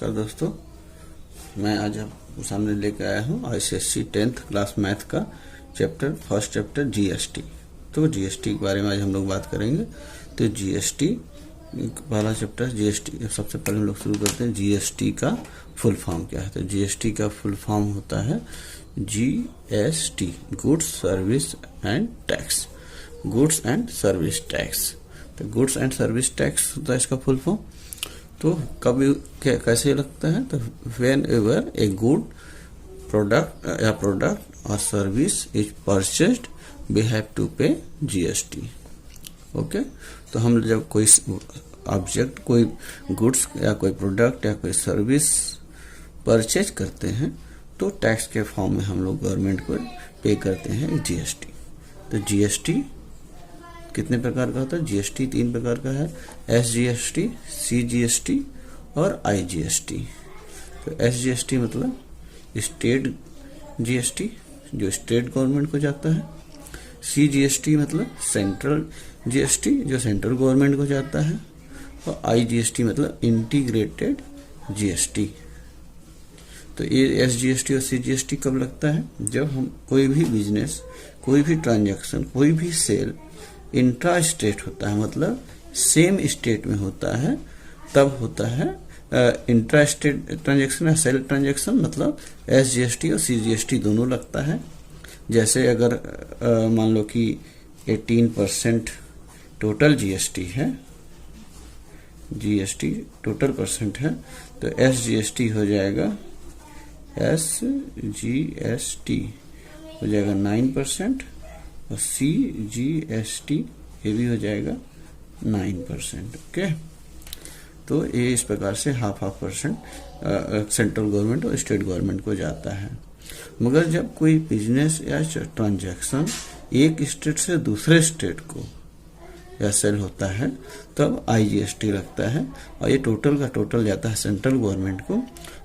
नमस्कार दोस्तों, मैं आज आपके सामने लेकर आया हूँ ICSE 10th क्लास मैथ का फर्स्ट चैप्टर जीएसटी। तो जीएसटी के बारे में आज हम लोग बात करेंगे। तो जीएसटी पहला चैप्टर जीएसटी। सबसे पहले हम लोग शुरू करते हैं जीएसटी का फुल फॉर्म क्या है। तो जीएसटी का फुल फॉर्म होता है GST, goods service and tax. Goods and service tax. तो गुड्स एंड सर्विस टैक्स होता है इसका फुल फॉर्म। तो कभी कैसे लगता है, तो whenever a good product और service is purchased we have to pay GST. Okay, तो हम जब कोई ऑब्जेक्ट, कोई गुड्स या कोई प्रोडक्ट या कोई सर्विस परचेज करते हैं तो टैक्स के फॉर्म में हम लोग गवर्नमेंट को पे करते हैं जीएसटी। तो जीएसटी कितने प्रकार का होता है? जीएसटी 3 प्रकार का है, एसजीएसटी, सीजीएसटी और आईजीएसटी। तो एसजीएसटी मतलब स्टेट जीएसटी जो स्टेट गवर्नमेंट को जाता है। सीजीएसटी मतलब सेंट्रल जीएसटी जो सेंट्रल गवर्नमेंट को जाता है। और आईजीएसटी मतलब इंटीग्रेटेड जीएसटी। तो ये एसजीएसटी और सीजीएसटी कब लगता है? जब हम कोई भी बिजनेस, कोई भी ट्रांजैक्शन, कोई भी सेल इंट्रा स्टेट होता है, मतलब सेम स्टेट में होता है, तब होता है इंट्रा स्टेट ट्रांजैक्शन या सेल ट्रांजैक्शन, मतलब एसजीएसटी और सीजीएसटी दोनों लगता है। जैसे अगर मान लो कि 18% टोटल जीएसटी है, जीएसटी टोटल परसेंट है, तो एसजीएसटी हो जाएगा, एसजीएसटी हो जाएगा 9% और सीजीएसटी ये भी हो जाएगा 9%। ओके, तो ये इस प्रकार से हाफ परसेंट सेंट्रल गवर्नमेंट और स्टेट गवर्नमेंट को जाता है। मगर जब कोई बिजनेस या ट्रांजैक्शन एक स्टेट से दूसरे स्टेट को या सेल होता है तब आईजीएसटी लगता है, और ये टोटल का टोटल जाता है सेंट्रल गवर्नमेंट को,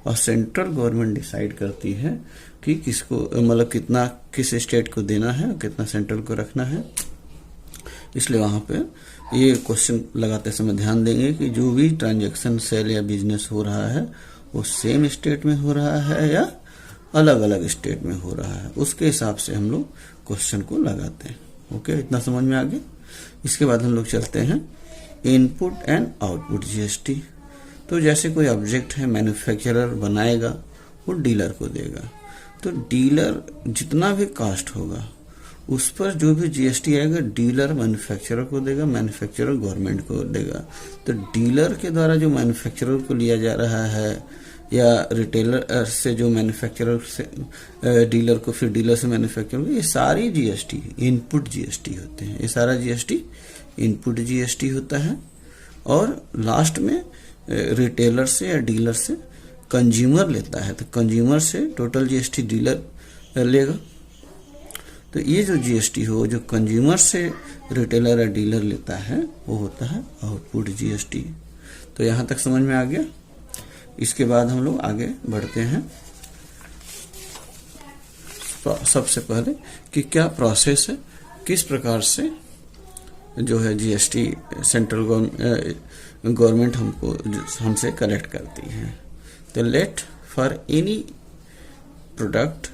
और सेंट्रल गवर्नमेंट डिसाइड करती है कि किसको, मतलब कितना किस स्टेट को देना है और कितना सेंट्रल को रखना है। इसलिए वहां पे ये क्वेश्चन लगाते समय ध्यान देंगे कि जो भी ट्रांजैक्शन सेल या बिजनेस हो रहा है वो सेम स्टेट में हो रहा है या अलग अलग स्टेट में हो रहा है, उसके हिसाब से हम लोग क्वेश्चन को लगाते हैं। ओके, इतना समझ में आ गया। इसके बाद हम लोग चलते हैं इनपुट एंड आउटपुट जीएसटी। तो जैसे कोई ऑब्जेक्ट है, मैन्युफैक्चरर बनाएगा, वो डीलर को देगा, तो डीलर जितना भी कास्ट होगा उस पर जो भी जीएसटी आएगा डीलर मैन्युफैक्चरर को देगा, मैन्युफैक्चरर गवर्नमेंट को देगा। तो डीलर के द्वारा जो मैन्युफैक्चरर को लिया जा रहा है या रिटेलर से जो मैन्युफैक्चरर से डीलर को, फिर डीलर से मैन्युफैक्चरर, ये सारी जीएसटी इनपुट जीएसटी होते हैं। ये सारा जीएसटी इनपुट जीएसटी होता है। और लास्ट में रिटेलर से या डीलर से कंज्यूमर लेता है, तो कंज्यूमर से टोटल जीएसटी डीलर लेगा। तो ये जो जीएसटी हो जो कंज्यूमर से रिटेलर या डीलर लेता है वो होता है आउटपुट जीएसटी। तो यहां तक समझ में आ गया। इसके बाद हम लोग आगे बढ़ते हैं। सबसे पहले कि क्या प्रोसेस है, किस प्रकार से जो है जीएसटी सेंट्रल गवर्नमेंट हमसे कलेक्ट करती है। तो let for any product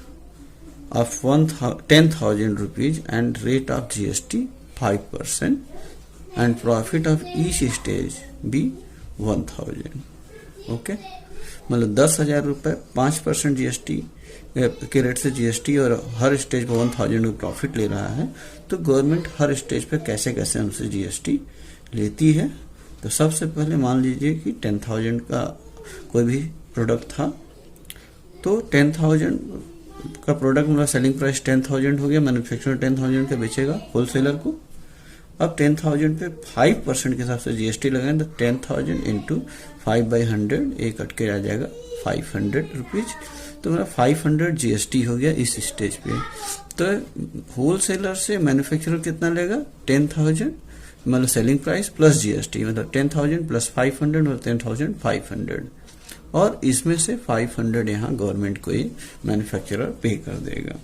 of 10,000 rupees and rate of GST 5% and profit of each stage be 1,000। Okay, मतलब 10,000 रुपए 5% जीएसटी के रेट से जीएसटी और हर स्टेज पे 1,000 का प्रॉफिट ले रहा है। तो गवर्नमेंट हर स्टेज पे कैसे कैसे हमसे जीएसटी लेती है। तो सबसे पहले मान लीजिए कि 10,000 का कोई भी प्रोडक्ट था, तो 10,000 का प्रोडक्ट मतलब सेलिंग प्राइस 10,000 हो गया, मैन्युफैक्चरर 10,000 का बेचेगा होलसेलर को। अब 10,000 पे 5% के हिसाब से जीएसटी लगाएं, तो 10,000 इंटू 5/100 एक कट के आ जाएगा 500 रुपीज। तो मेरा 500 जीएसटी हो गया इस स्टेज पे। तो होलसेलर से मैन्युफैक्चरर कितना लेगा? 10,000 मतलब सेलिंग प्राइस प्लस जीएसटी, मतलब 10,000 प्लस 500 मतलब 10,500, और इसमें से 500 यहाँ गवर्नमेंट को ही मैन्युफैक्चरर पे कर देगा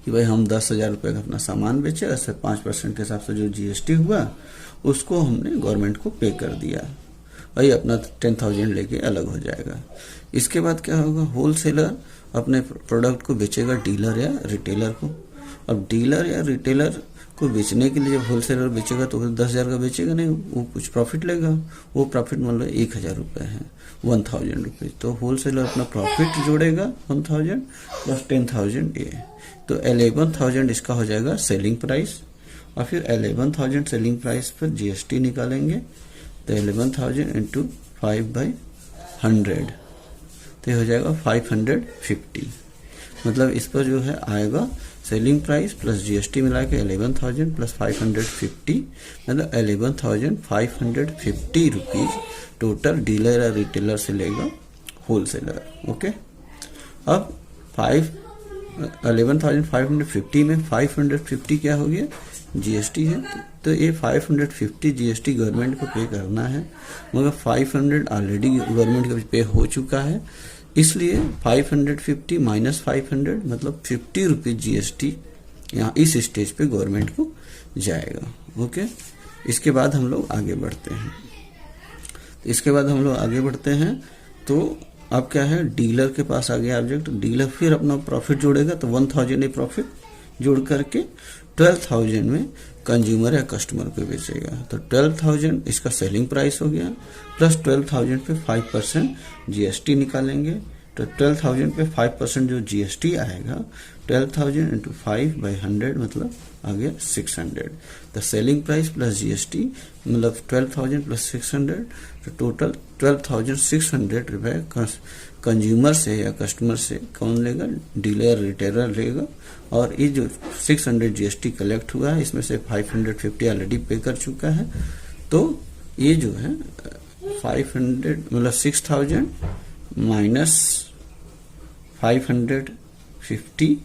कि भाई हम 10,000 रुपए का अपना सामान बेचे, उससे 5% के हिसाब से जो जीएसटी हुआ उसको हमने गवर्नमेंट को पे कर दिया। और ये अपना 10,000 लेके अलग हो जाएगा। इसके बाद क्या होगा, होलसेलर अपने प्रोडक्ट को बेचेगा डीलर या रिटेलर को। अब डीलर या रिटेलर को बेचने के लिए जब होलसेलर बेचेगा तो 10,000 का बेचेगा नहीं, वो कुछ प्रॉफिट लेगा। वो प्रॉफिट मान लो 1,000 रुपये है, 1,000 रुपीज। तो होलसेलर अपना प्रॉफिट जोड़ेगा 1,000 प्लस 10,000 ये, तो 11,000 इसका हो जाएगा सेलिंग प्राइस। और फिर 11,000 सेलिंग प्राइस पर जीएसटी निकालेंगे, तो 11,000 इंटू 5/100 तो हो जाएगा 550। मतलब इस पर जो है आएगा सेलिंग प्राइस प्लस जीएसटी मिला के 11,000 प्लस 550, मतलब 11,550 रुपीज टोटल डीलर या रिटेलर से लेगा होलसेलर। ओके, अब 11,550 में 550 क्या हो गया, जीएसटी है। तो ये 550 जीएसटी गवर्नमेंट को पे करना है, मगर 500 ऑलरेडी गवर्नमेंट को पे हो चुका है, इसलिए 550 माइनस 500 मतलब 50 रुपीज जीएसटी यहाँ इस स्टेज पे गवर्नमेंट को जाएगा। ओके, इसके बाद हम लोग आगे बढ़ते हैं। तो अब क्या है, डीलर के पास आ गया ऑब्जेक्ट, डीलर फिर अपना प्रॉफिट जोड़ेगा, तो 1,000 ये प्रॉफिट जोड़ करके 12,000 में कंज्यूमर या कस्टमर को बेचेगा। तो 12,000 इसका सेलिंग प्राइस हो गया, प्लस 12,000 पे 5% जीएसटी निकालेंगे। तो 12,000 पे 5% जो जीएसटी आएगा, 12,000 इंटू 5/100 मतलब आ गया 600। तो सेलिंग प्राइस प्लस जीएसटी मतलब 12,000 प्लस 600, तो टोटल 12,600 रुपए कंज्यूमर से या कस्टमर से कौन लेगा, डीलर रिटेलर लेगा। और ये जो 600 जीएसटी कलेक्ट हुआ है, इसमें से 550 ऑलरेडी पे कर चुका है। तो ये जो है 500 मतलब 6,000 minus 550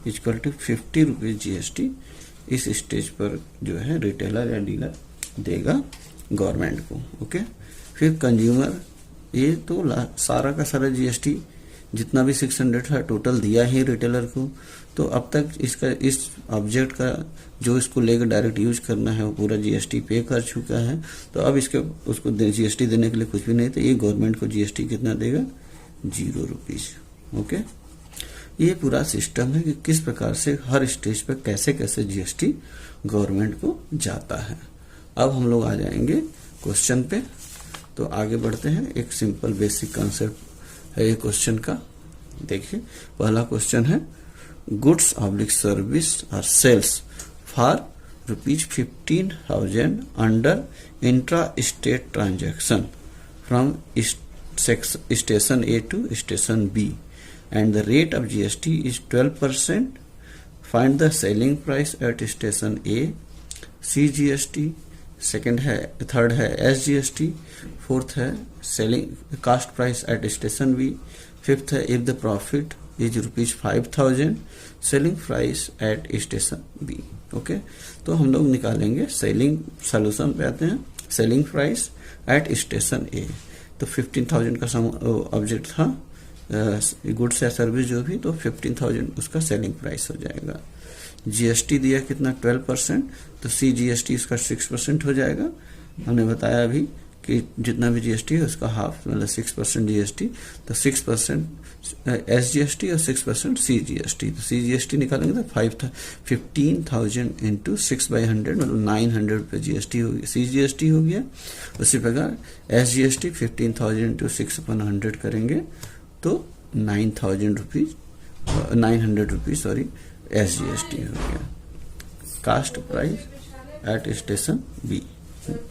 equal to 50 rupees GST इस स्टेज पर जो है रिटेलर या डीलर देगा गवर्नमेंट को। ओके, फिर कंज्यूमर ये तो सारा का सारा जीएसटी जितना भी 600 था टोटल दिया ही रिटेलर को। तो अब तक इसका इस ऑब्जेक्ट का जो इसको लेकर डायरेक्ट यूज करना है वो पूरा जीएसटी पे कर चुका है। तो अब इसके उसको जीएसटी देने के लिए कुछ भी नहीं, तो ये गवर्नमेंट को जीएसटी कितना देगा, 0 रुपीज। ओके, ये पूरा सिस्टम है कि किस प्रकार से हर स्टेज पर कैसे कैसे जीएसटी गवर्नमेंट को जाता है। अब हम लोग आ जाएंगे क्वेश्चन पे। तो आगे बढ़ते हैं, एक सिंपल बेसिक कॉन्सेप्ट है ये क्वेश्चन का। देखिए, पहला क्वेश्चन है, गुड्स ऑब्लिक सर्विस और sales for ₹15,000 under intra state transaction from station A to station B and the rate of GST is 12%. Find the selling price at station A, CGST, third है SGST, fourth है selling cost price at station B, fifth है if the profit is ₹5,000 selling price at station B। Okay, तो हम लोग निकालेंगे selling, solution पे आते हैं। Selling price at station A, तो 15,000 का ऑब्जेक्ट था, गुड्स या सर्विस जो भी, तो 15,000 उसका सेलिंग प्राइस हो जाएगा। जीएसटी दिया कितना, 12%, तो सीजीएसटी इसका 6% हो जाएगा। हमने बताया अभी कि जितना भी जीएसटी है उसका हाफ मतलब 6% जीएसटी, तो 6% एसजीएसटी और 6% सीजीएसटी। तो सीजीएसटी निकालेंगे तो 15,000 इंटू 6/100 मतलब 900 रुपये जीएसटी हो गया, सीजीएसटी हो गया। उसी प्रकार एसजीएसटी 15,000 इंटू 6/100 करेंगे तो 900 रुपीज सॉरी एसजीएसटी हो गया। Cost price at station B,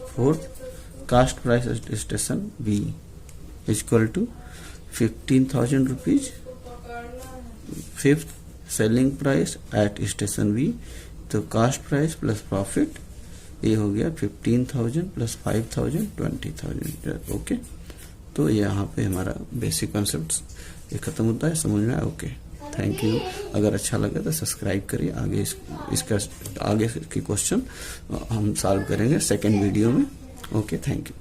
fourth cost price at station B equal to 15,000 rupees. Fifth selling price at station B, तो कास्ट प्राइस प्लस प्रॉफिट ये हो गया 15,000 प्लस 5,000 20,000। ओके, तो यहाँ पे हमारा बेसिक कॉन्सेप्ट ये खत्म होता है, समझ में आया। Okay, thank you. अगर अच्छा लगे तो सब्सक्राइब करिए, आगे इसका आगे के क्वेश्चन हम सॉल्व करेंगे सेकंड वीडियो में। Okay, thank you.